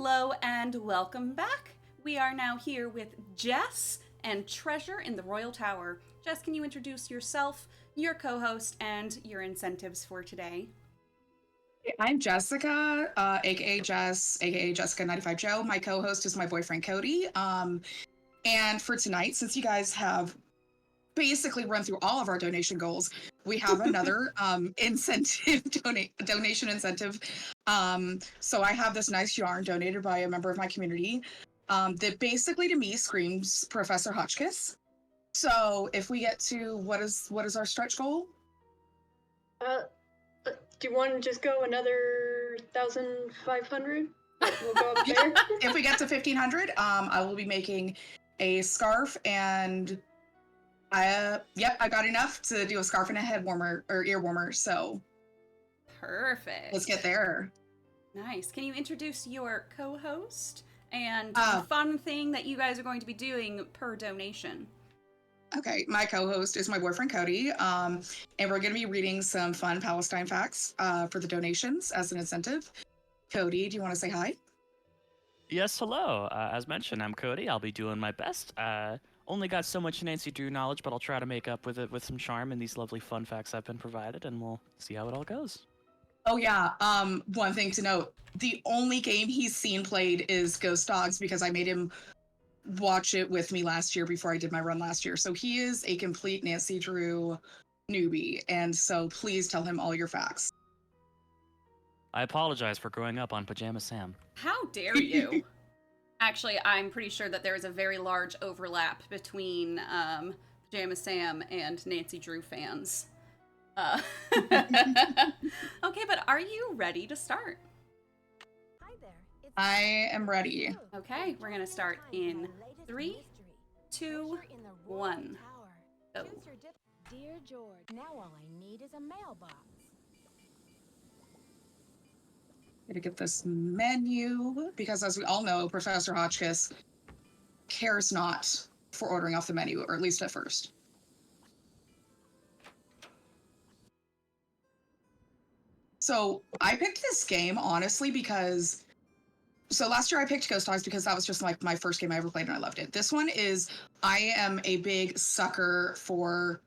Hello and welcome back. We are now here with Jess and Treasure in the Royal Tower. Jess, can you introduce yourself, your co-host, and your incentives for today? I'm Jessica, aka Jess, aka Jessica 95 Joe. My co-host is my boyfriend Cody. And for tonight, since you guys have basically run through all of our donation goals, we have another donation incentive. So I have this nice yarn donated by a member of my community that basically to me screams Professor Hotchkiss. So if we get to what is our stretch goal? Do you want to just go another 1,500? We'll go up there. If we get to 1,500, I will be making a scarf, and I got enough to do a scarf and a head warmer or ear warmer. So Perfect. let's get there. Nice. Can you introduce your co-host and the fun thing that you guys are going to be doing per donation? Okay, my co-host is my boyfriend Cody, and we're going to be reading some fun Palestine facts for the donations as an incentive. Cody, do you want to say hi? Yes, hello. As mentioned, I'm Cody. I'll be doing my best. Only got so much Nancy Drew knowledge, but I'll try to make up with it with some charm and these lovely fun facts I've been provided, and we'll see how it all goes. Oh yeah, one thing to note, the only game he's seen played is Ghost Dogs because I made him watch it with me last year before I did my run last year. So he is a complete Nancy Drew newbie, and so please tell him all your facts. I apologize for growing up on Pajama Sam. How dare you? Actually, I'm pretty sure that there is a very large overlap between Pajama Sam and Nancy Drew fans. Okay, but are you ready to start? Hi there. I am ready. Okay, we're gonna start in 3, 2, 1. Go. Dear George, now all I need is a mailbox. Gonna get this menu because, as we all know, Professor Hotchkiss cares not for ordering off the menu, or at least at first. So I picked this game honestly because last year I picked Ghost Dogs because that was just like my first game I ever played and I loved it. This one is, I am a big sucker for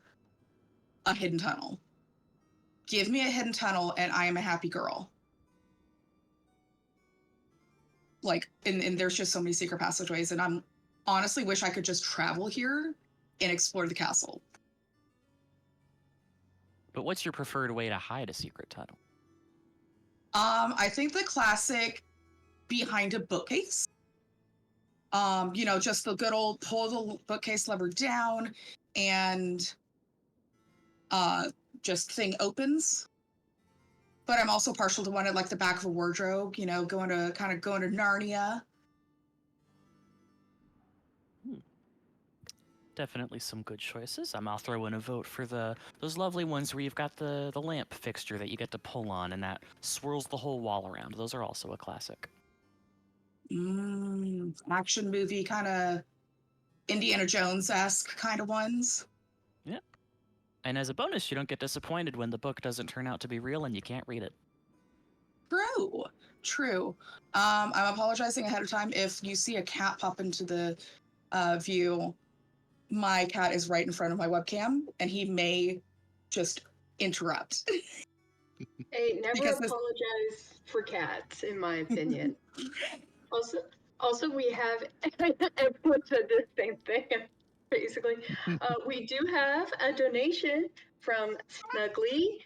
a hidden tunnel. Give me a hidden tunnel and I am a happy girl. Like, and there's just so many secret passageways, and I'm honestly wish I could just travel here and explore the castle. But what's your preferred way to hide a secret tunnel? I think the classic behind a bookcase. Just the good old pull the bookcase lever down and just thing opens. But I'm also partial to one at like the back of a wardrobe, going to Narnia. Definitely some good choices. I'll throw in a vote for those lovely ones where you've got the lamp fixture that you get to pull on and that swirls the whole wall around. Those are also a classic. Action movie kind of Indiana Jones-esque kind of ones. Yep. And as a bonus, you don't get disappointed when the book doesn't turn out to be real and you can't read it. True. I'm apologizing ahead of time if you see a cat pop into the view. My cat is right in front of my webcam, and he may just interrupt. Hey, never apologize for cats, in my opinion. Also, we have everyone said the same thing. Basically, we do have a donation from Snuggly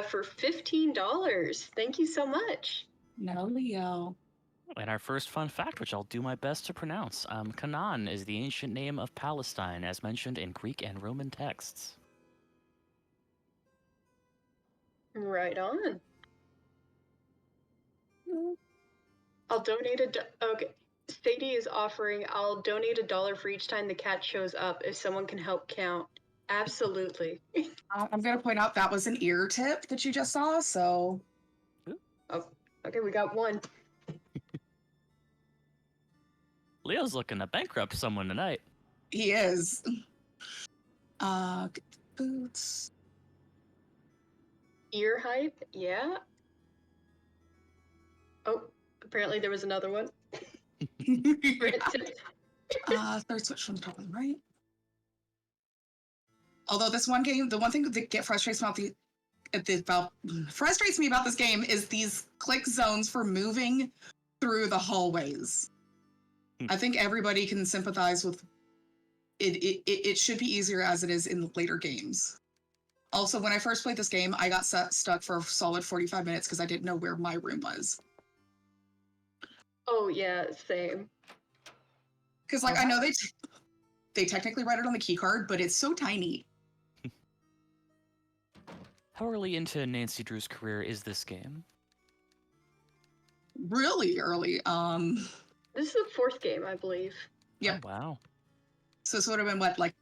for $15. Thank you so much. No, Leo. And our first fun fact, which I'll do my best to pronounce, Canaan is the ancient name of Palestine, as mentioned in Greek and Roman texts. Right on. I'll donate okay. Sadie is offering, I'll donate $1 for each time the cat shows up if someone can help count. Absolutely. I'm going to point out that was an ear tip that you just saw, so... Oh, okay, we got one. Leo's looking to bankrupt someone tonight. He is. Boots. Ear hype, yeah. Oh, apparently there was another one. Third switch from the top on the right. Although this one game, the one thing that frustrates me about this game is these click zones for moving through the hallways. I think everybody can sympathize with it. It should be easier as it is in later games. Also, when I first played this game, I got stuck for a solid 45 minutes because I didn't know where my room was. Oh yeah, same. Because like I know they technically write it on the key card, but it's so tiny. How early into Nancy Drew's career is this game? Really early. This is the 4th game, I believe. Yep. Oh, wow. So this would have been what, like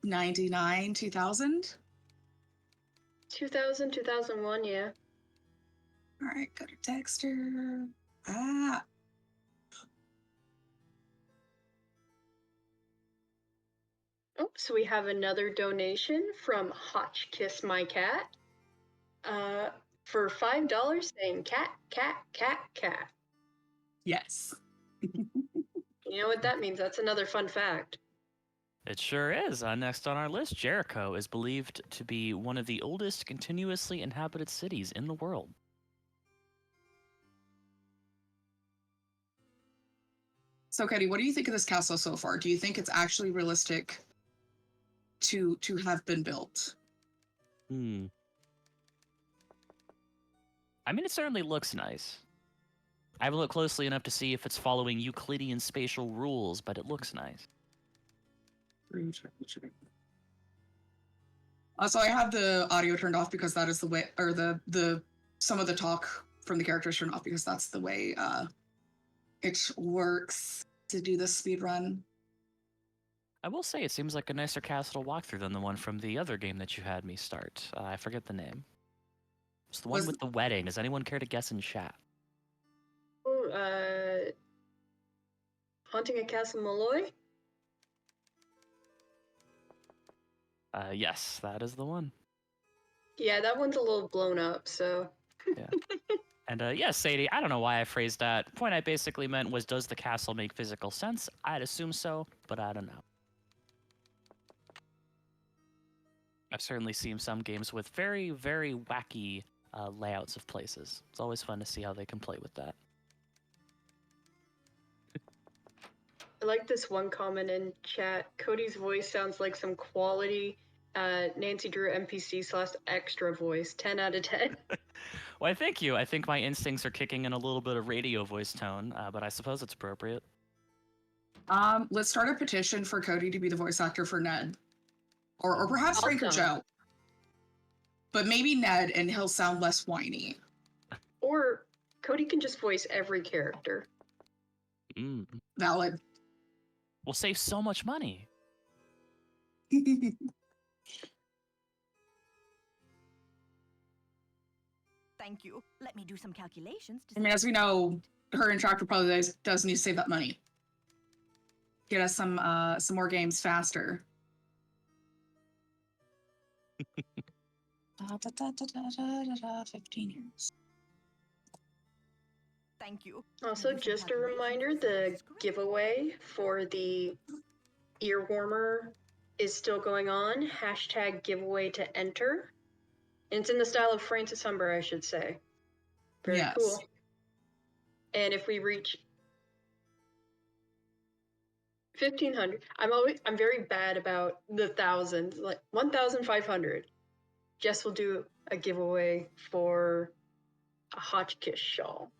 99, 2000? 2000, 2001, yeah. All right, go to Dexter. Ah. Oh, so we have another donation from Hotch Kiss My Cat. For $5 saying cat, cat, cat, cat. Yes. You know what that means? That's another fun fact. It sure is. Next on our list, Jericho is believed to be one of the oldest continuously inhabited cities in the world. So, Cody, what do you think of this castle so far? Do you think it's actually realistic to have been built? I mean, it certainly looks nice. I haven't looked closely enough to see if it's following Euclidean spatial rules, but it looks nice. Also, I have the audio turned off because that is the way, or the some of the talk from the characters turned off because that's the way it works to do the speed run. I will say it seems like a nicer castle to walk through than the one from the other game that you had me start. I forget the name. It's the one with the wedding. Does anyone care to guess in chat? Oh, Haunting a Castle Malloy? Yes, that is the one. Yeah, that one's a little blown up, so... Yeah. And yes, Sadie, I don't know why I phrased that. The point I basically meant was, does the castle make physical sense? I'd assume so, but I don't know. I've certainly seen some games with very, very wacky layouts of places. It's always fun to see how they can play with that. I like this one comment in chat. Cody's voice sounds like some quality Nancy Drew NPC / extra voice. 10 out of 10. Well, thank you. I think my instincts are kicking in a little bit of radio voice tone, but I suppose it's appropriate. Let's start a petition for Cody to be the voice actor for Ned. Or perhaps Awesome. Frank or Joe. But maybe Ned, and he'll sound less whiny. Or Cody can just voice every character. Valid. We'll save so much money. Thank you. Let me do some calculations. I mean, as we know, her interactor probably does need to save that money. Get us some more games faster. 15 years. Thank you. Also, just a reminder, the giveaway for the ear warmer is still going on. # giveaway to enter. And it's in the style of Francis Humber, I should say. Very cool. And if we reach 1,500, I'm very bad about the thousands, like 1,500. Jess will do a giveaway for a Hotchkiss shawl.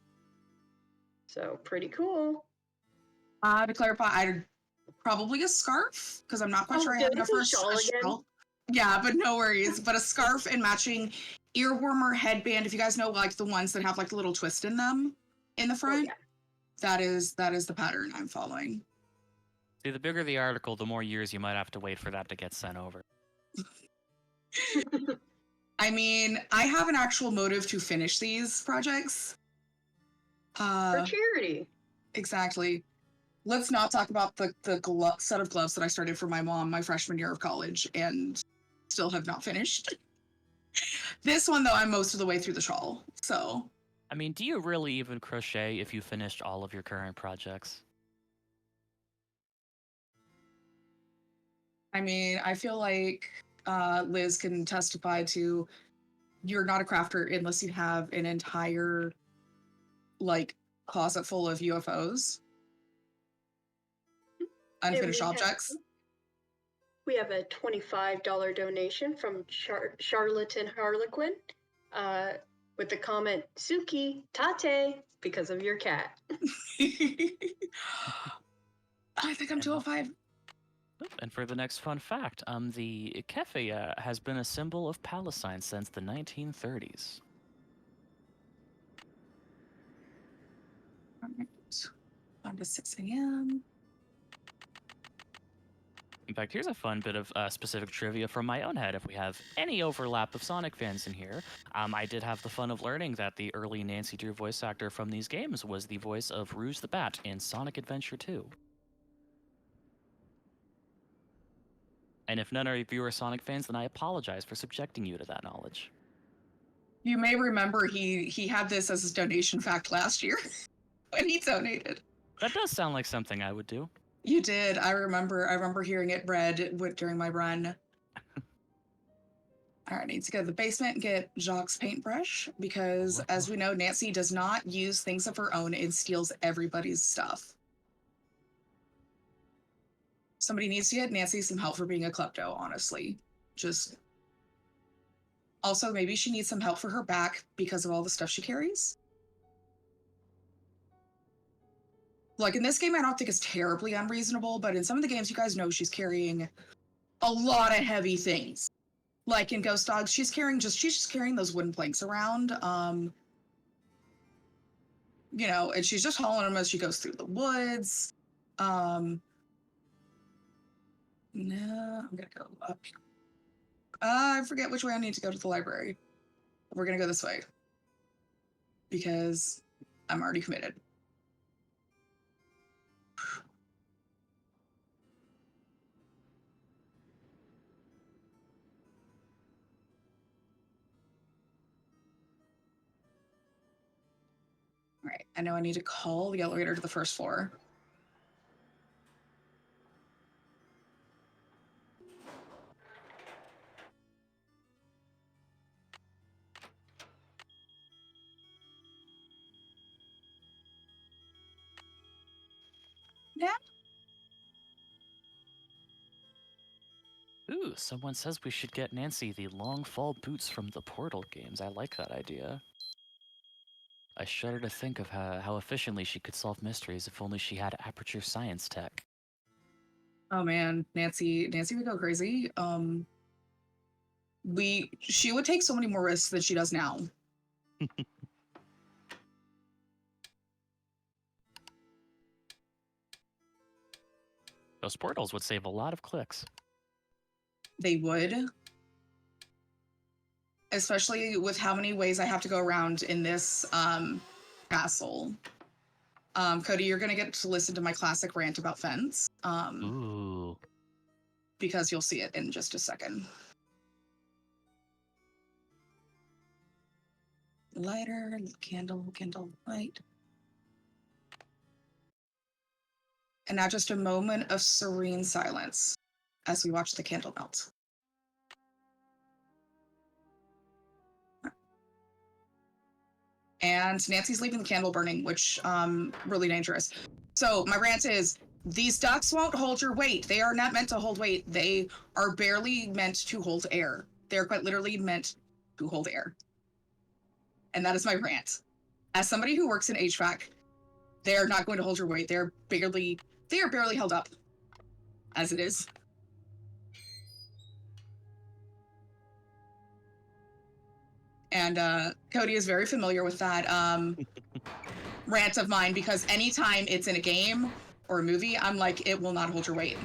So pretty cool. To clarify, probably a scarf because I'm not quite sure I have enough for a shawl. Yeah, but no worries. But a scarf and matching ear warmer headband. If you guys know, like the ones that have like the little twist in them in the front, that is the pattern I'm following. See, the bigger the article, the more years you might have to wait for that to get sent over. I mean, I have an actual motive to finish these projects. For charity. Exactly. Let's not talk about the set of gloves that I started for my mom my freshman year of college and still have not finished. This one, though, I'm most of the way through the shawl, so. I mean, do you really even crochet if you finished all of your current projects? I mean, I feel like Liz can testify to you're not a crafter unless you have an entire like closet full of UFOs, unfinished objects. We have a $25 donation from Charlatan Harlequin with the comment, Suki, tate, because of your cat. I think I'm 205. And for the next fun fact, the kefe has been a symbol of Palestine since the 1930s. All right. On to 6 a.m. In fact, here's a fun bit of specific trivia from my own head. If we have any overlap of Sonic fans in here, I did have the fun of learning that the early Nancy Drew voice actor from these games was the voice of Rouge the Bat in Sonic Adventure 2. And if none of you are Sonic fans, then I apologize for subjecting you to that knowledge. You may remember he had this as his donation fact last year when he donated. That does sound like something I would do. You did. I remember hearing it read during my run. All right, I need to go to the basement and get Jacques' paintbrush because, as we know, Nancy does not use things of her own and steals everybody's stuff. Somebody needs to get Nancy some help for being a klepto, honestly. Just... Also, maybe she needs some help for her back because of all the stuff she carries. Like, in this game, I don't think it's terribly unreasonable, but in some of the games, you guys know she's carrying a lot of heavy things. Like in Ghost Dogs, she's just carrying those wooden planks around. You know, and she's just hauling them as she goes through the woods. No, I'm gonna go up. I forget which way I need to go to the library. We're gonna go this way. Because I'm already committed. All right, I know I need to call the elevator to the first floor. Yeah. Ooh, someone says we should get Nancy the long fall boots from the Portal games. I like that idea. I shudder to think of how efficiently she could solve mysteries if only she had aperture science tech. Oh man, Nancy would go crazy. She would take so many more risks than she does now. Those portals would save a lot of clicks. They would. Especially with how many ways I have to go around in this castle. Cody, you're gonna get to listen to my classic rant about fence. Ooh. Because you'll see it in just a second. Lighter, candle, light. And now just a moment of serene silence as we watch the candle melt. And Nancy's leaving the candle burning, which really dangerous. So my rant is, these ducks won't hold your weight. They are not meant to hold weight. They are barely meant to hold air. They're quite literally meant to hold air. And that is my rant. As somebody who works in HVAC, they are not going to hold your weight. They are barely held up as it is. And Cody is very familiar with that rant of mine because anytime it's in a game or a movie, I'm like, it will not hold your weight.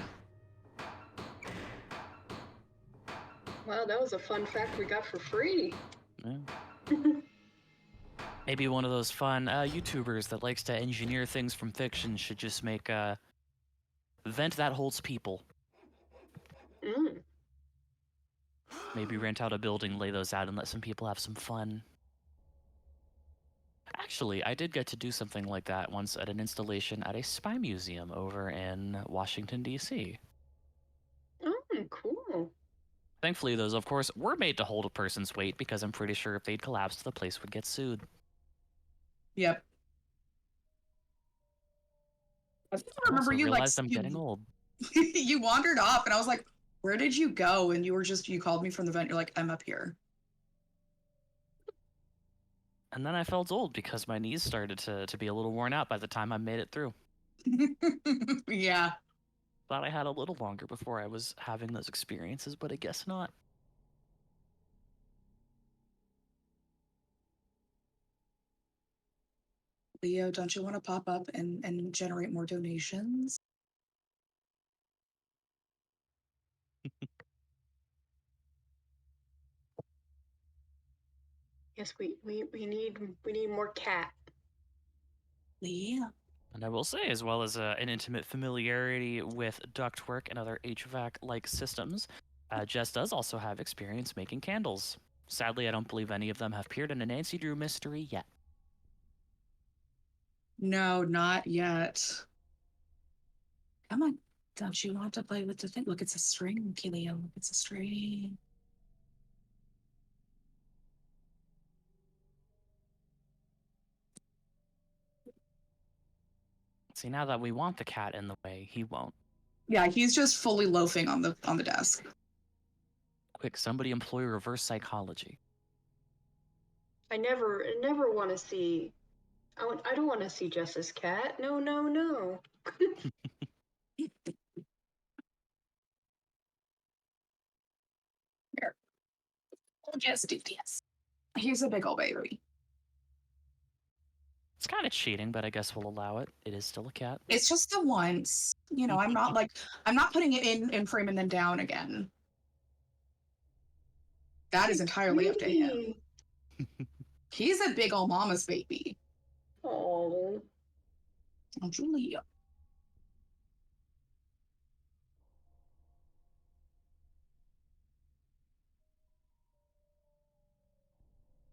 Wow, that was a fun fact we got for free. Yeah. Maybe one of those fun YouTubers that likes to engineer things from fiction should just make a vent that holds people. Mm. Maybe rent out a building, lay those out, and let some people have some fun. Actually, I did get to do something like that once at an installation at a spy museum over in Washington, D.C. Mm. Thankfully, those, of course, were made to hold a person's weight because I'm pretty sure if they'd collapsed, the place would get sued. Yep. I think I I remember also you like realized I'm getting old. you wandered off, and I was like, "Where did you go?" And you called me from the vent. You're like, "I'm up here." And then I felt old because my knees started to be a little worn out by the time I made it through. Yeah. Thought I had a little longer before I was having those experiences, but I guess not. Leo, don't you want to pop up and generate more donations? Yes, we need more cat. Leo. And I will say, as well as an intimate familiarity with ductwork and other HVAC-like systems, Jess does also have experience making candles. Sadly, I don't believe any of them have appeared in a Nancy Drew mystery yet. No, not yet. Come on. Don't you want to play with the thing? Look, it's a string, Leo. Look, it's a string. See, now that we want the cat in the way, he won't. Yeah, he's just fully loafing on the desk. Quick, somebody employ reverse psychology. I never want to see. I don't want to see Jess's cat. No, no, no. Here. We'll just do this. He's a big old baby. It's kind of cheating, but I guess we'll allow it. It is still a cat. It's just the once. You know, I'm not putting it in frame and then down again. That is entirely up to him. He's a big old mama's baby. Oh. Oh, Julia.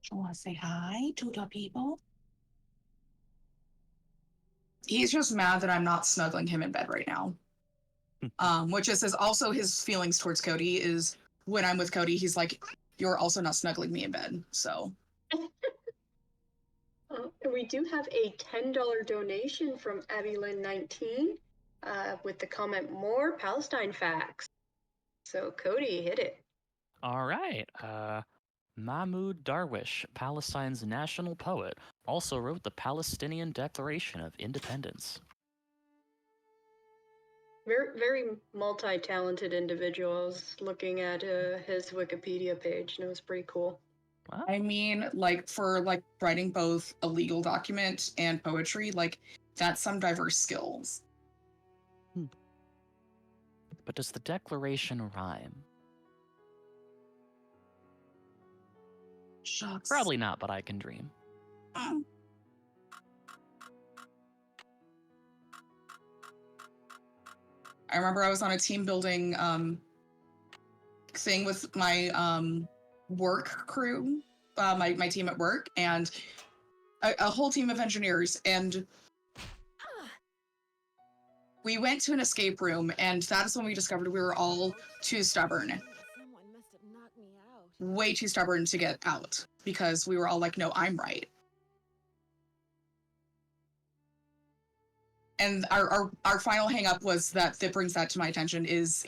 Do you want to say hi to the people? He's just mad that I'm not snuggling him in bed right now. Which is also his feelings towards Cody is when I'm with Cody, he's like, "You're also not snuggling me in bed." So And we do have a $10 donation from Abby-Lynn19 with the comment, more Palestine facts. So Cody, hit it. All right. Mahmoud Darwish, Palestine's national poet, also wrote the Palestinian Declaration of Independence. Very, very multi-talented individuals. Looking at his Wikipedia page, and it was pretty cool. Wow. I mean, like for like writing both a legal document and poetry, like that's some diverse skills. But does the declaration rhyme? Shucks. Probably not, but I can dream. I remember I was on a team building thing with my work crew, my team at work, and a whole team of engineers, and we went to an escape room, and that's when we discovered we were all too stubborn. Someone must have knocked me out. Way too stubborn to get out because we were all like, "No, I'm right." And our final hang up was that brings that to my attention is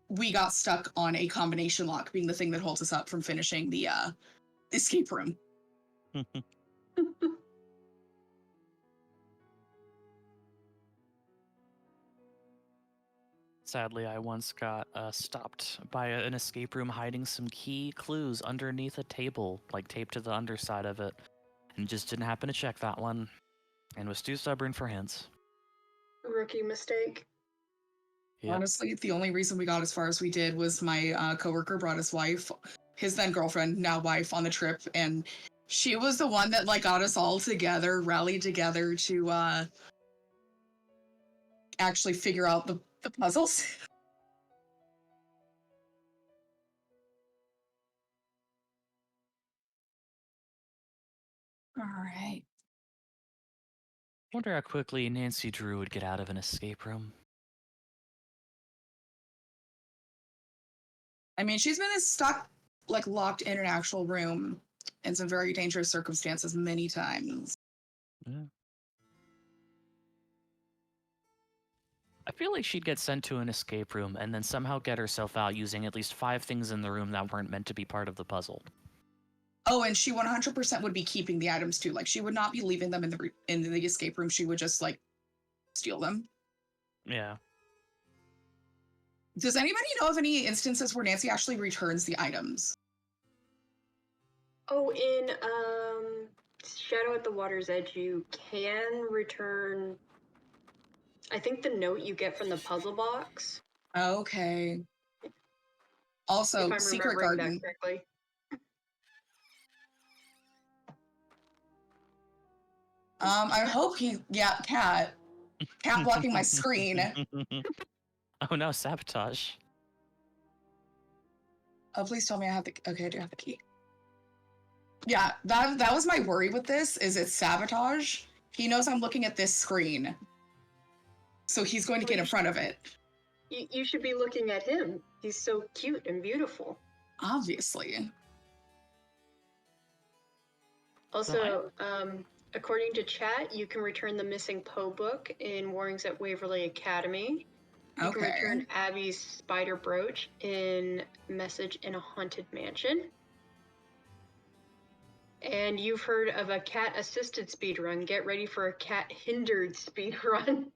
we got stuck on a combination lock being the thing that holds us up from finishing the escape room. Sadly, I once got stopped by an escape room hiding some key clues underneath a table, like taped to the underside of it, and just didn't happen to check that one, and was too stubborn for hints. Rookie mistake. Yep. Honestly, the only reason we got as far as we did was my coworker brought his wife, his then girlfriend, now wife, on the trip, and she was the one that like got us all together, rallied together to actually figure out the puzzles. All right. Wonder how quickly Nancy Drew would get out of an escape room. I mean, she's been stuck, like locked in an actual room in some very dangerous circumstances many times. Yeah. I feel like she'd get sent to an escape room and then somehow get herself out using at least 5 things in the room that weren't meant to be part of the puzzle. Oh, and she 100% would be keeping the items too. Like, she would not be leaving them in the escape room. She would just like steal them. Yeah. Does anybody know of any instances where Nancy actually returns the items? Oh, in Shadow at the Water's Edge, you can return, I think, the note you get from the puzzle box. Okay. Also, if I'm Secret remembering Garden. that correctly. I hope cat blocking my screen. Oh no, sabotage. Oh, please tell me I have the, okay, I do have the key. Yeah, that was my worry with this, is it's sabotage. He knows I'm looking at this screen. So he's going to get in front of it. You should be looking at him. He's so cute and beautiful. Obviously. Also, according to chat, you can return the missing Poe book in Warrings at Waverly Academy. You can return Abby's spider brooch in Message in a Haunted Mansion. And you've heard of a cat-assisted speedrun. Get ready for a cat-hindered speedrun.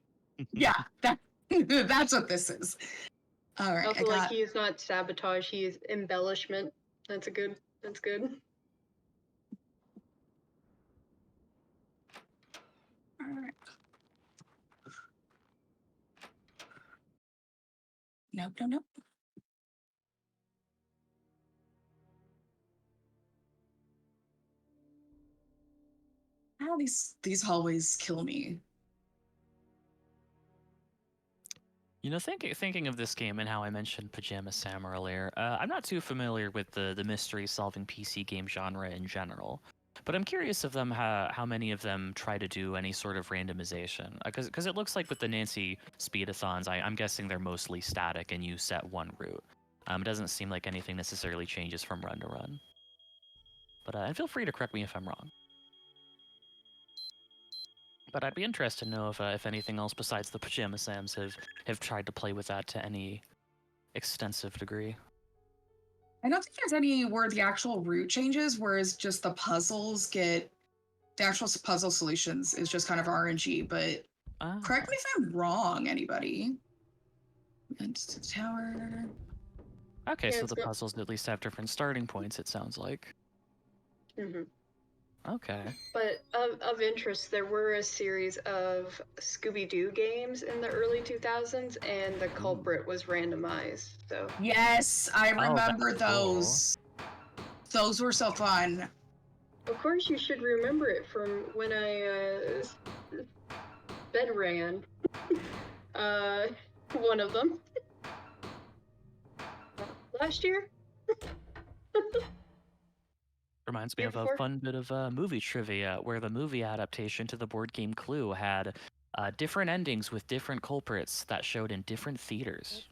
Yeah, that's what this is. All right. Also, he is not sabotage, he is embellishment. That's good. All right. Nope. How these hallways kill me. You know, thinking of this game and how I mentioned Pajama Sam earlier, I'm not too familiar with the mystery-solving PC game genre in general, but I'm curious of them how many of them try to do any sort of randomization. Because it looks like with the Nancy Speedathons, I'm guessing they're mostly static and you set one route. It doesn't seem like anything necessarily changes from run to run. But and feel free to correct me if I'm wrong. But I'd be interested to know if anything else besides the Pajama Sams have tried to play with that to any extensive degree. I don't think there's any where the actual route changes, whereas just the puzzles get, the actual puzzle solutions is just kind of RNG, but correct me if I'm wrong, anybody. And the tower. Okay, so the puzzles at least have different starting points, it sounds like. Mm-hmm. Okay. But of interest, there were a series of Scooby-Doo games in the early 2000s, and the culprit was randomized. So yes, I remember those. Cool. Those were so fun. Of course, you should remember it from when I bed ran. One of them last year. Reminds me of a fun bit of movie trivia where the movie adaptation to the board game Clue had different endings with different culprits that showed in different theaters.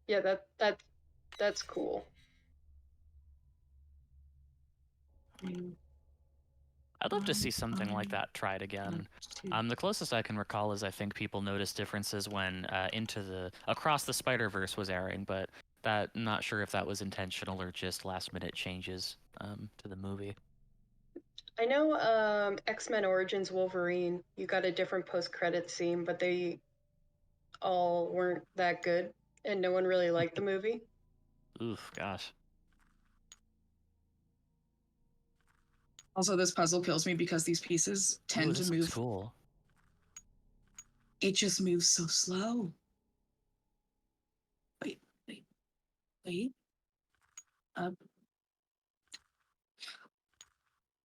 Yeah, that's cool. I'd love to see something like that tried again. The closest I can recall is I think people noticed differences when Across the Spider-Verse was airing, but not sure if that was intentional or just last-minute changes to the movie. I know X-Men Origins Wolverine, you got a different post-credit scene, but they all weren't that good, and no one really liked the movie. Oof, gosh. Also, this puzzle kills me because these pieces tend to move. Cool. It just moves so slow. Wait.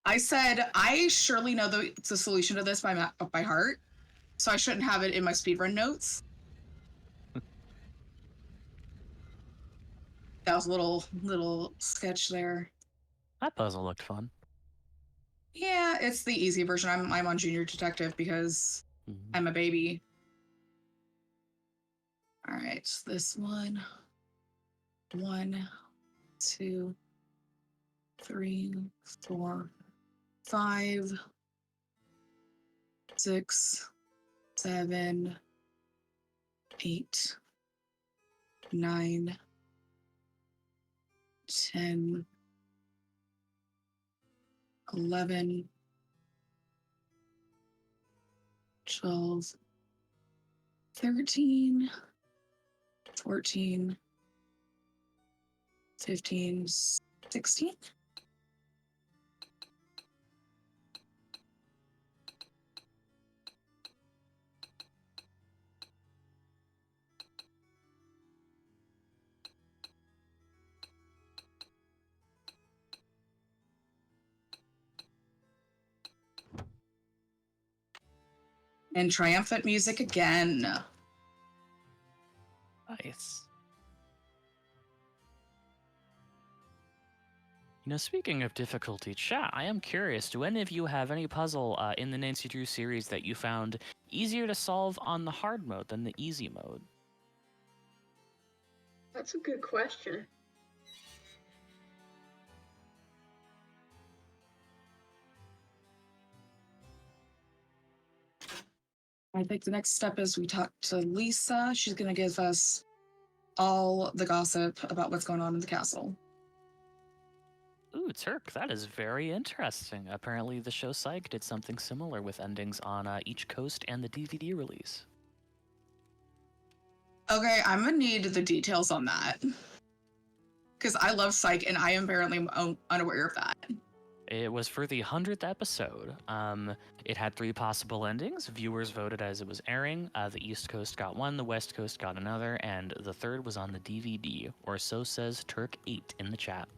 I said I surely know the solution to this by heart, so I shouldn't have it in my speedrun notes. That was a little sketch there. That puzzle looked fun. Yeah, it's the easy version. I'm on Junior Detective because I'm a baby. All right, this one. 1, 2, 3, 4, 5, 6, 7, 8, 9, 10, 11, 12, 13, 14, 15, 16. And triumphant music again. Nice. You know, speaking of difficulty, chat, I am curious, do any of you have any puzzle in the Nancy Drew series that you found easier to solve on the hard mode than the easy mode? That's a good question. I think the next step is we talk to Lisa. She's going to give us all the gossip about what's going on in the castle. Ooh, Turk, that is very interesting. Apparently, the show Psych did something similar with endings on each coast and the DVD release. Okay, I'm going to need the details on that. Because I love Psych, and I am apparently unaware of that. It was for the 100th episode. It had 3 possible endings. Viewers voted as it was airing. The East Coast got one, the West Coast got another, and the third was on the DVD, or so says Turk8 in the chat.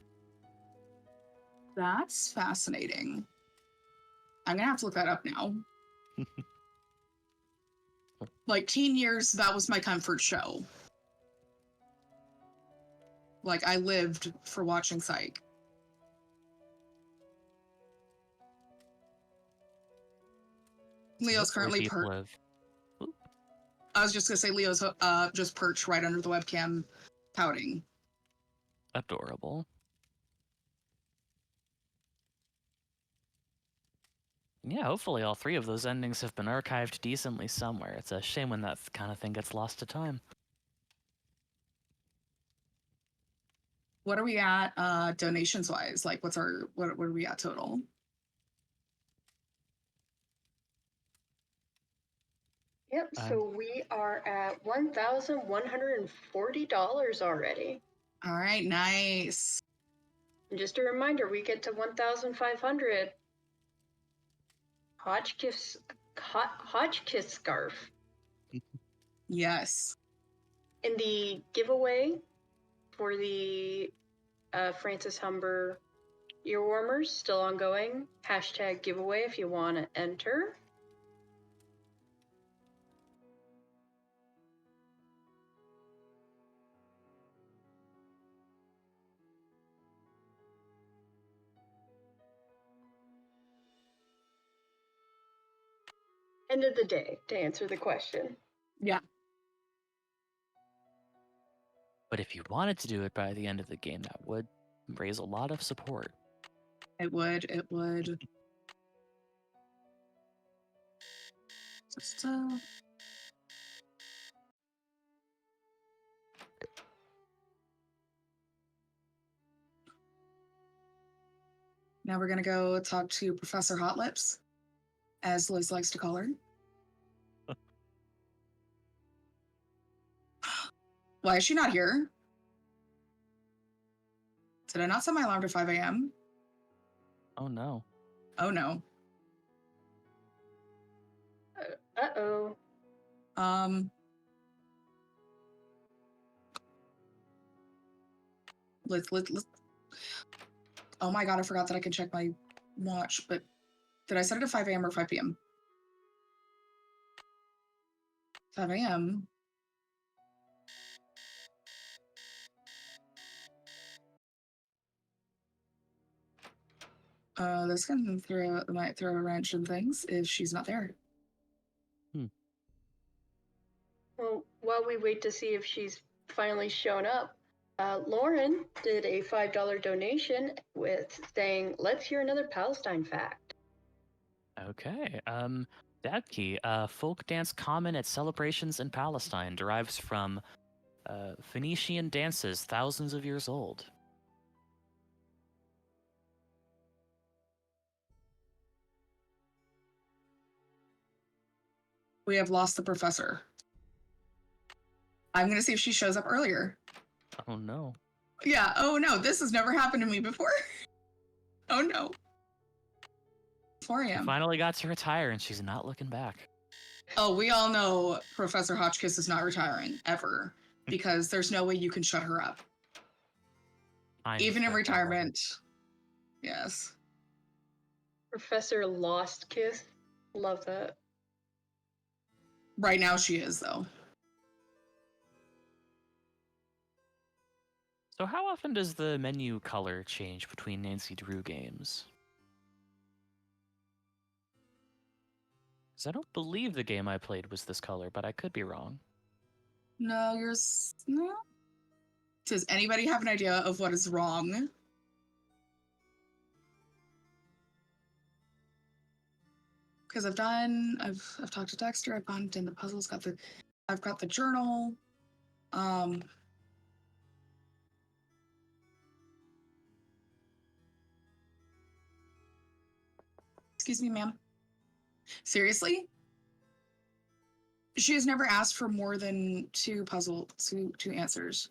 That's fascinating. I'm going to have to look that up now. Like, teen years, that was my comfort show. Like, I lived for watching Psych. Leo's currently perched. I was just going to say Leo's just perched right under the webcam, pouting. Adorable. Yeah, hopefully all 3 of those endings have been archived decently somewhere. It's a shame when that kind of thing gets lost to time. What are we at donations wise? Like, what are we at total? Yep, so we are at $1,140 already. All right, nice. And just a reminder, we get to 1,500. Hotchkiss scarf. Yes. And the giveaway for the Francis Humber earwarmers still ongoing. # giveaway if you want to enter. End of the day, to answer the question. Yeah. But if you wanted to do it by the end of the game, that would raise a lot of support. It would. Just now we're gonna go talk to Professor Hot Lips, as Liz likes to call her. Why is she not here? Did I not set my alarm to 5 a.m.? Oh no. Oh no. Uh-oh. Let's. Oh my god, I forgot that I can check my watch, but did I set it to 5 a.m. or 5 p.m.? 5 a.m. This might throw a wrench in things if she's not there. Well, while we wait to see if she's finally shown up, Lauren did a $5 donation with saying, "Let's hear another Palestine fact." Okay. Dabkey, folk dance common at celebrations in Palestine derives from Phoenician dances thousands of years old. We have lost the professor. I'm going to see if she shows up earlier. Oh no. Yeah, oh no, this has never happened to me before. Oh no. 4 She a.m. finally got to retire and she's not looking back. Oh, we all know Professor Hotchkiss is not retiring, ever. Because there's no way you can shut her up. Even in retirement. Yes. Professor Lost Kiss. Love that. Right now she is, though. So how often does the menu color change between Nancy Drew games? Because I don't believe the game I played was this color, but I could be wrong. No, yours. No. Does anybody have an idea of what is wrong? Because I've talked to Dexter, I've gone into the puzzles, I've got the journal. Excuse me, ma'am. Seriously? She has never asked for more than two answers.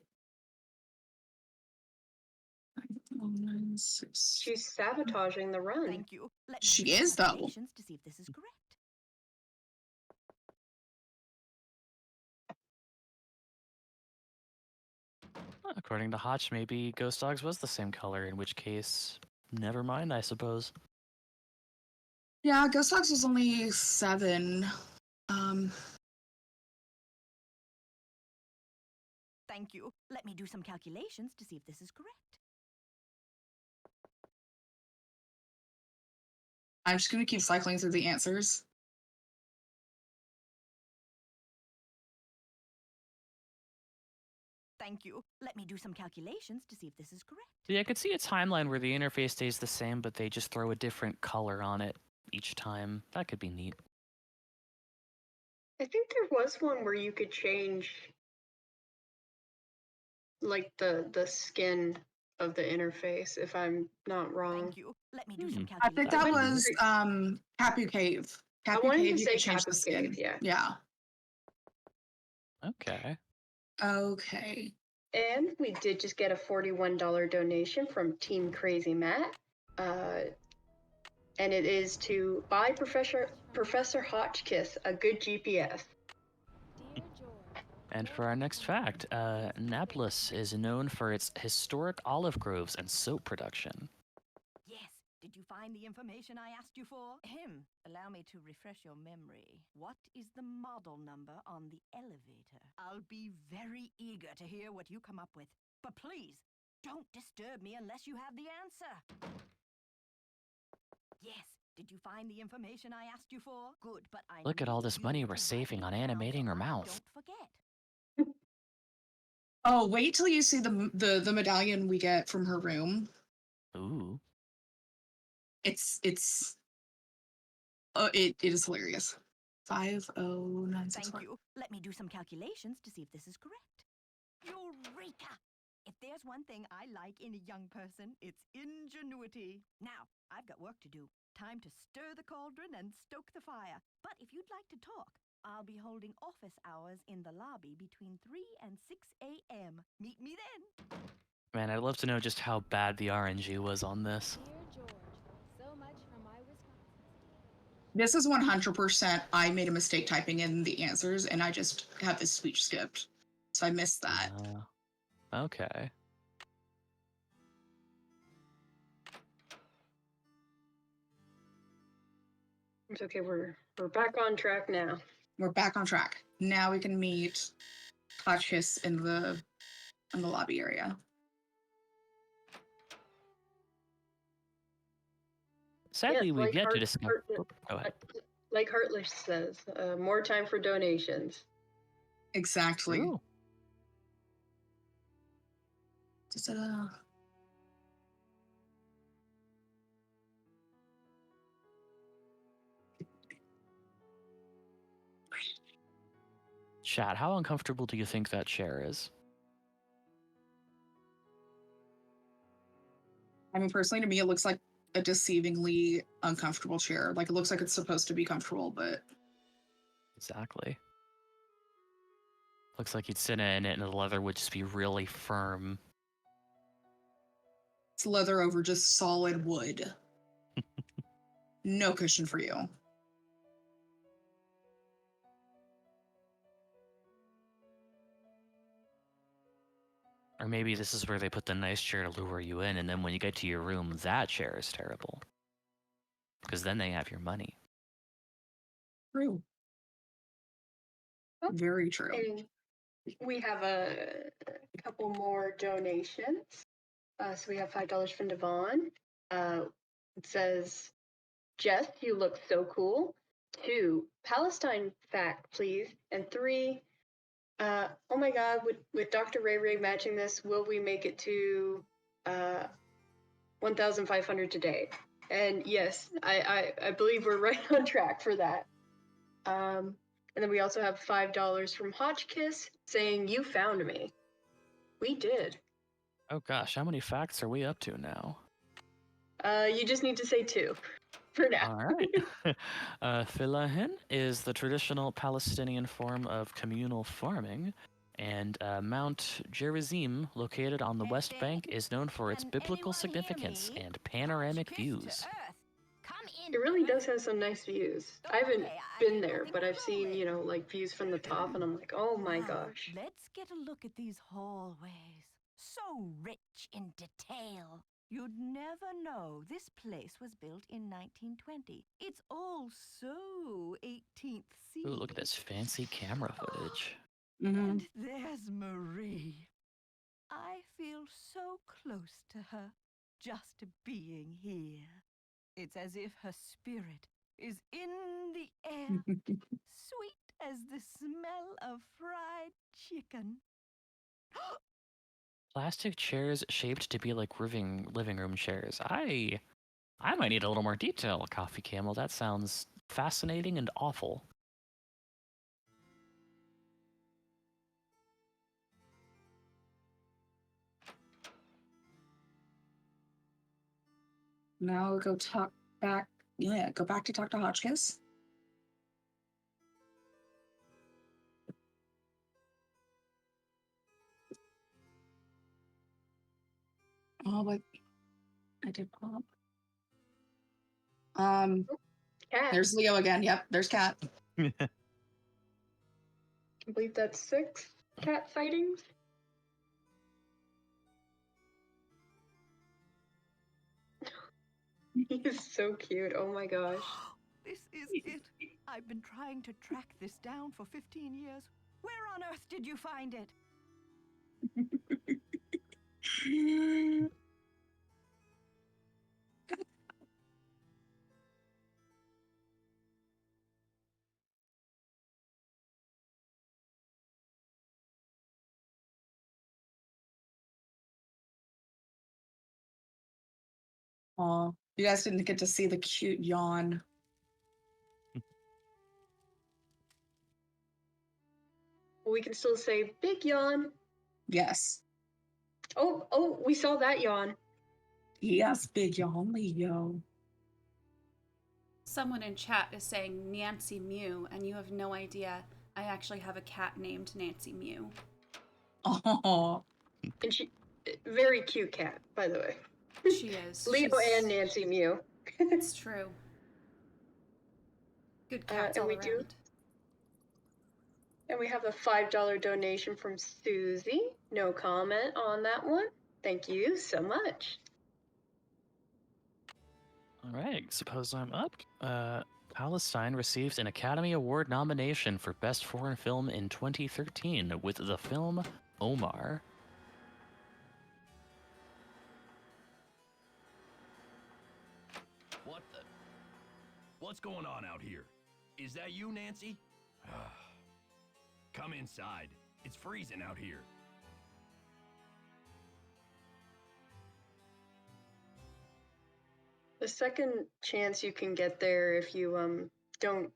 9, 6. She's sabotaging the run. Thank you. Let me She do some is, though. calculations to see if this is correct. According to Hotch, maybe Ghost Dogs was the same color, in which case, never mind, I suppose. Yeah, Ghost Dogs was only 7. Thank you. Let me do some calculations to see if this is correct. I'm just going to keep cycling through the answers. Thank you. Let me do some calculations to see if this is correct. Yeah, I could see a timeline where the interface stays the same, but they just throw a different color on it each time. That could be neat. I think there was one where you could change like the skin of the interface, if I'm not wrong. Thank you. Let me do some I calculations. think that was Capu Cave. I Capu wanted Cave, to you say could change the Capu skin. Cave, yeah. Yeah. Okay. Okay. And we did just get a $41 donation from Team Crazy Matt. And it is to buy Professor Hotchkiss a good GPS. Dear George. And for our next fact, Nablus is known for its historic olive groves and soap production. Yes. Did you find the information I asked you for? Allow me to refresh your memory. What is the model number on the elevator? I'll be very eager to hear what you come up with. But please, don't disturb me unless you have the answer. Yes. Did you find the information I asked you for? Good, but I Look at all need this you money to we're write saving it on down animating so her I mouth. Don't forget. Oh, wait till you see the medallion we get from her room. Ooh. It is hilarious. 50964. Thank you. Let me do some calculations to see if this is correct. Eureka! If there's one thing I like in a young person, it's ingenuity. Now, I've got work to do. Time to stir the cauldron and stoke the fire. But if you'd like to talk, I'll be holding office hours in the lobby between 3 and 6 a.m. Meet me then. Man, I'd love to know just how bad the RNG was on this. Dear George, so much for my responsibility. This is 100% I made a mistake typing in the answers and I just had this speech skipped. So I missed that. Okay. It's okay, we're back on track now. We're back on track. Now we can meet Hotchkiss in the lobby area. Sadly, Yes, we've like yet to discover. Go ahead. Like Heartless says, more time for donations. Exactly. True. Ta-da. Chat, how uncomfortable do you think that chair is? I mean, personally, to me, it looks like a deceivingly uncomfortable chair. Like, it looks like it's supposed to be comfortable, but... Exactly. Looks like you'd sit in it and the leather would just be really firm. It's leather over just solid wood. No cushion for you. Or maybe this is where they put the nice chair to lure you in, and then when you get to your room, that chair is terrible. Because then they have your money. True. Oh, Very true. And we have a couple more donations. So we have $5 from Devon. It says, Jess, you look so cool. 2, Palestine fact, please. And 3, oh my God, with Dr. Ray Ray matching this, will we make it to 1,500 today? And yes, I believe we're right on track for that. And then we also have $5 from Hotchkiss saying, you found me. We did. Oh gosh, how many facts are we up to now? You just need to say 2 for now. All right. Filahin is the traditional Palestinian form of communal farming, and Mount Gerizim, located on the West Bank, is known for its biblical significance and panoramic views. It really does have some nice views. I haven't been there, but I've seen, like views from the top, and I'm like, oh my gosh. Let's get a look at these hallways. So rich in detail. You'd never know this place was built in 1920. It's all so 18th century. Ooh, look at this fancy camera footage. And there's Marie. I feel so close to her, just being here. It's as if her spirit is in the air, sweet as the smell of fried chicken. Plastic chairs shaped to be like living room chairs. I might need a little more detail, Coffee Camel. That sounds fascinating and awful. Now go talk back. Yeah, go back to talk to Hotchkiss. Oh, but I did pop. Cat. There's Leo again. Yep, there's Cat. I believe that's 6 cat sightings. He's so cute. Oh my gosh. This is it. I've been trying to track this down for 15 years. Where on earth did you find it? Aw, you guys didn't get to see the cute yawn. We can still say big yawn. Yes. Oh, we saw that yawn. Yes, big yawn, Leo. Someone in chat is saying Nancy Mew, and you have no idea. I actually have a cat named Nancy Mew. Oh. And she, very cute cat, by the way. She is. Leo and Nancy Mew. It's true. Good cats and all we around. And we have a $5 donation from Susie. No comment on that one. Thank you so much. All right, suppose I'm up. Palestine received an Academy Award nomination for Best Foreign Film in 2013 with the film Omar. What's going on out here? Is that you, Nancy? Come inside. It's freezing out here. second chance you can get there if you don't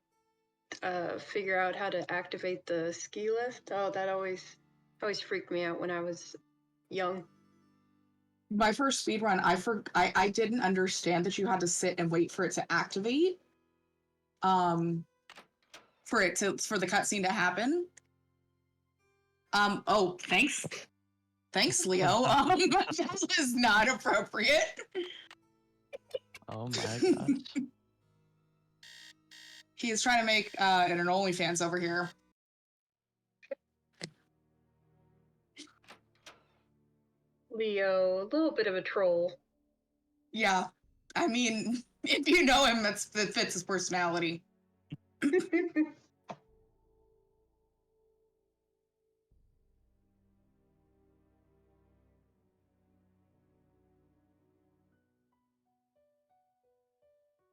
figure out how to activate the ski lift. Oh, that always freaked me out when I was young. My first speed run, I didn't understand that you had to sit and wait for it to activate. For the cutscene to happen. Oh, thanks. Thanks, Leo. That was not appropriate. Oh my gosh. He is trying to make an OnlyFans over here. Leo, a little bit of a troll. Yeah. I mean, if you know him, that fits his personality.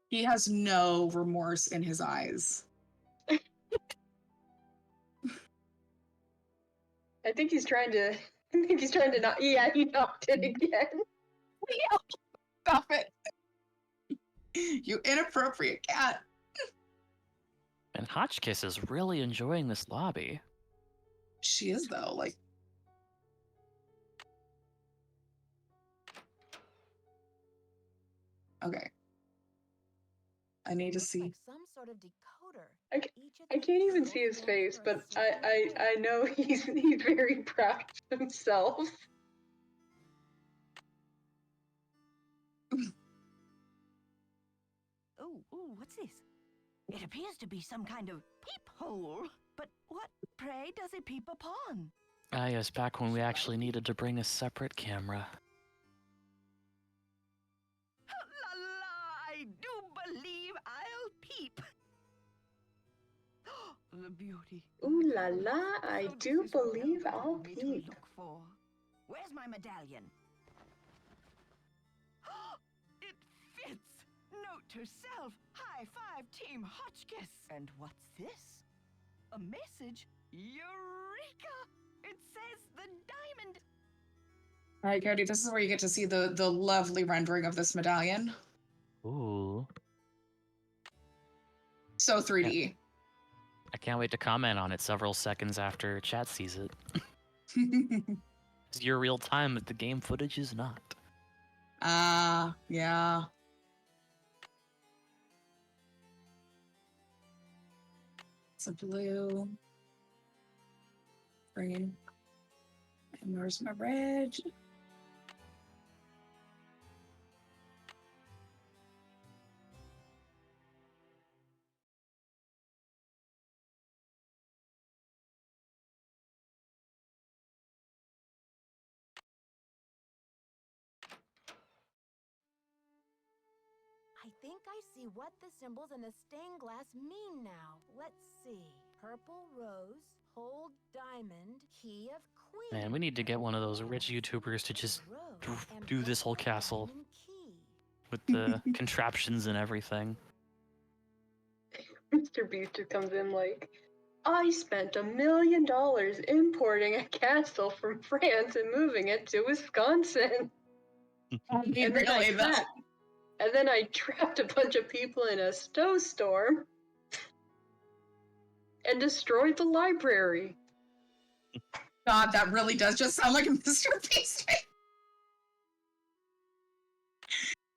He has no remorse in his eyes. I think he's trying to not. Yeah, he knocked it again. Stop it. You inappropriate cat. And Hotchkiss is really enjoying this lobby. She is, though. Like, okay. I need to see. Like some sort of decoder. I can't even see his face, but I know he's very proud of himself. Ooh, what's this? It appears to be some kind of peephole. But what, pray, does it peep upon? Ah, yes, back when we actually needed to bring a separate camera. La la, I do believe I'll peep. The beauty. Ooh la la, I So do this is what believe Elvis I'll told me to peep. look for. Where's my medallion? It fits! Note to self, high five Team Hotchkiss. And what's this? A message? Eureka! It says the diamond. All right, Cody, this is where you get to see the lovely rendering of this medallion. Ooh. So 3D. I can't wait to comment on it several seconds after chat sees it. It's your real time, but the game footage is not. Yeah. It's a blue. Green. And where's my red? I think I see what the symbols in the stained glass mean now. Let's see. Purple rose, hold diamond, key of queen. Man, we need to get one of those rich YouTubers to just do this whole castle with the contraptions and everything. Mr. Beast comes in like, I spent $1 million importing a castle from France and moving it to Wisconsin. And then I trapped a bunch of people in a snowstorm and destroyed the library. God, that really does just sound like a Mr. Beast.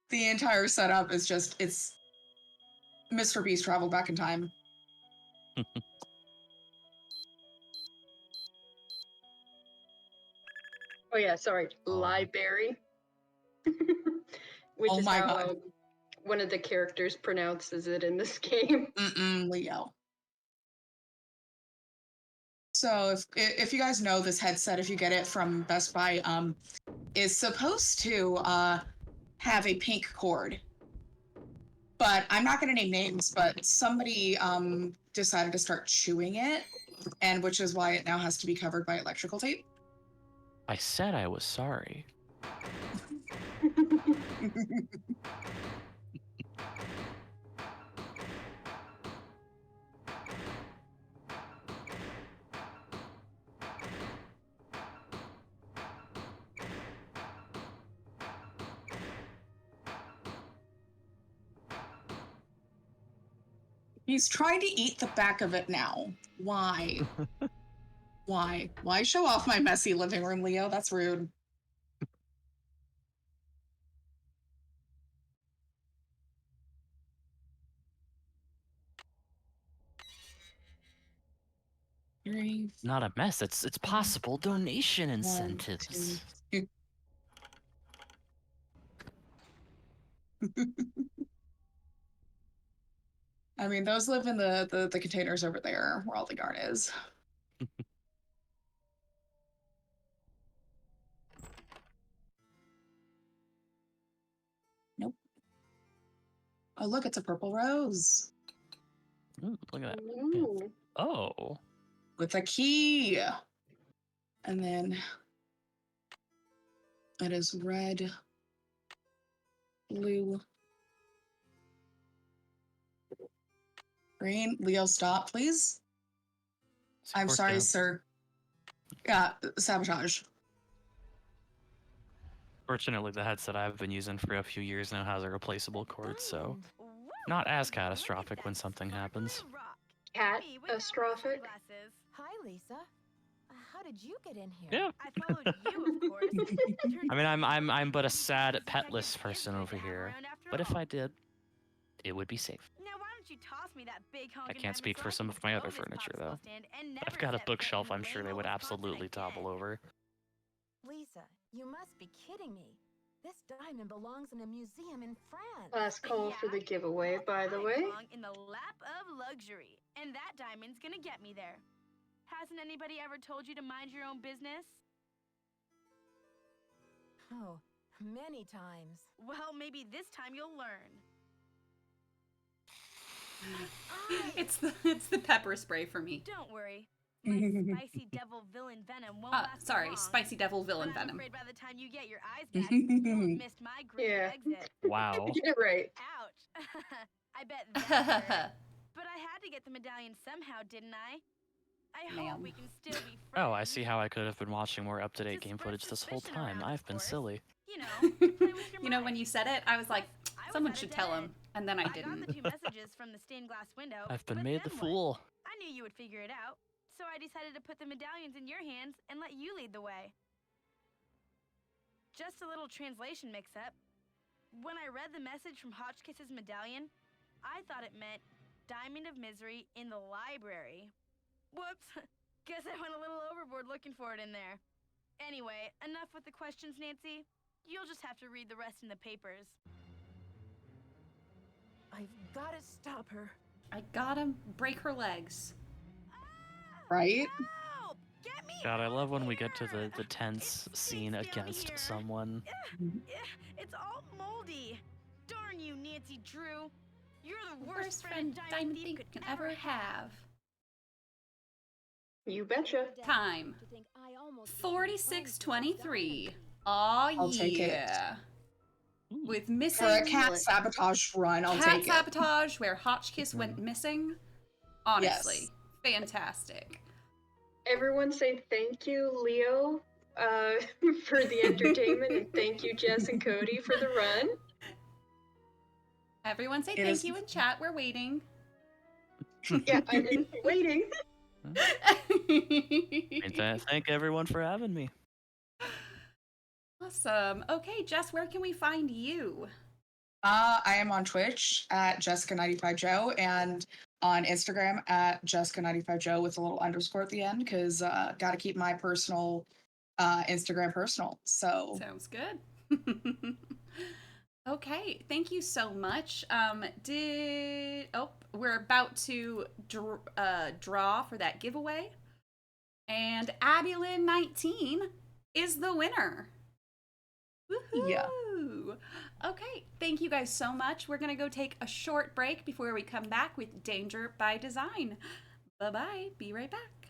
The entire setup is just, it's Mr. Beast traveled back in time. Oh yeah, sorry, library. Which is how God. One of the characters pronounces it in this game. Leo. So if you guys know this headset, if you get it from Best Buy, is supposed to have a pink cord. But I'm not going to name names, but somebody decided to start chewing it, and which is why it now has to be covered by electrical tape. I said I was sorry. He's trying to eat the back of it now. Why? Why? Why show off my messy living room, Leo? That's rude. Not a mess. It's possible donation incentives. 1, 2. I mean, those live in the containers over there where all the yarn is. Nope. Oh, look, it's a purple rose. Ooh, look at that. Ooh. Oh. With a key. And then it is red, blue, green. Leo, stop, please. I'm sorry, sir. Yeah, sabotage. Fortunately, the headset I've been using for a few years now has a replaceable cord, so not as catastrophic when something happens. Catastrophic? Hi, Lisa. How did you get in here? Yeah. I followed you, of course. I mean, I'm but a sad petless person over here. But if I did, it would be safe. Now, why don't you toss me that big I can't speak for some of my other furniture, though. I've got a bookshelf I'm sure they would absolutely topple over. Lisa, you must be kidding me. This diamond belongs in a museum in France. Last call for the giveaway, by the way. I belong in the lap of luxury, and that diamond's gonna get me there. Hasn't anybody ever told you to mind your own business? Oh, many times. Well, maybe this time you'll learn. It's the pepper spray for me. Don't worry. My spicy devil villain venom won't last Sorry, long. spicy devil villain But I'm venom. afraid by the time you get your eyes back, you'll have missed my great exit. Wow. You're right. Ouch. I bet that hurt. But I had to get the medallion somehow, didn't I? I hope we can still be friends. Oh, I see how I could have been watching more up-to-date game footage this whole time. I've been silly. You know, play with your You know, mind. when you said it, I was like, someone should tell him. And then I got didn't. the 2 messages from the stained glass window. I've been but made the then fool. what? I knew you would figure it out, so I decided to put the medallions in your hands and let you lead the way. Just a little translation mix-up. When I read the message from Hotchkiss's medallion, I thought it meant Diamond of Misery in the library. Whoops. Guess I went a little overboard looking for it in there. Anyway, enough with the questions, Nancy. You'll just have to read the rest in the papers. I've got to stop her. I gotta break her legs. Right? Help! Get me God, I love when we out get to here! the tense It scene stinks down against here. someone. It's all moldy. Darn you, Nancy Drew. You're the worst Worst friend friend Diamond Diamond Thief Thief could can ever have. You betcha. Time. To think I almost 46:23. Aw, I'll take it. yeah. With For a missing cat sabotage run, I'll cat take it. sabotage where Hotchkiss went missing. Honestly, fantastic. Everyone say thank you, Leo, for the entertainment, and thank you, Jess and Cody, for the run. Everyone say It thank is- you in chat. We're waiting. Yeah, I'm waiting. And thank everyone for having me. Awesome. Okay, Jess, where can we find you? I am on Twitch at Jessica95Joe and on Instagram at Jessica95Joe with a little underscore at the end because got to keep my personal Instagram personal. So Sounds good. Okay, thank you so much. We're about to draw for that giveaway, and Abulin19 is the winner. Woohoo! Yeah. Okay, thank you guys so much. We're gonna go take a short break before we come back with Danger by Design. Bye bye. Be right back.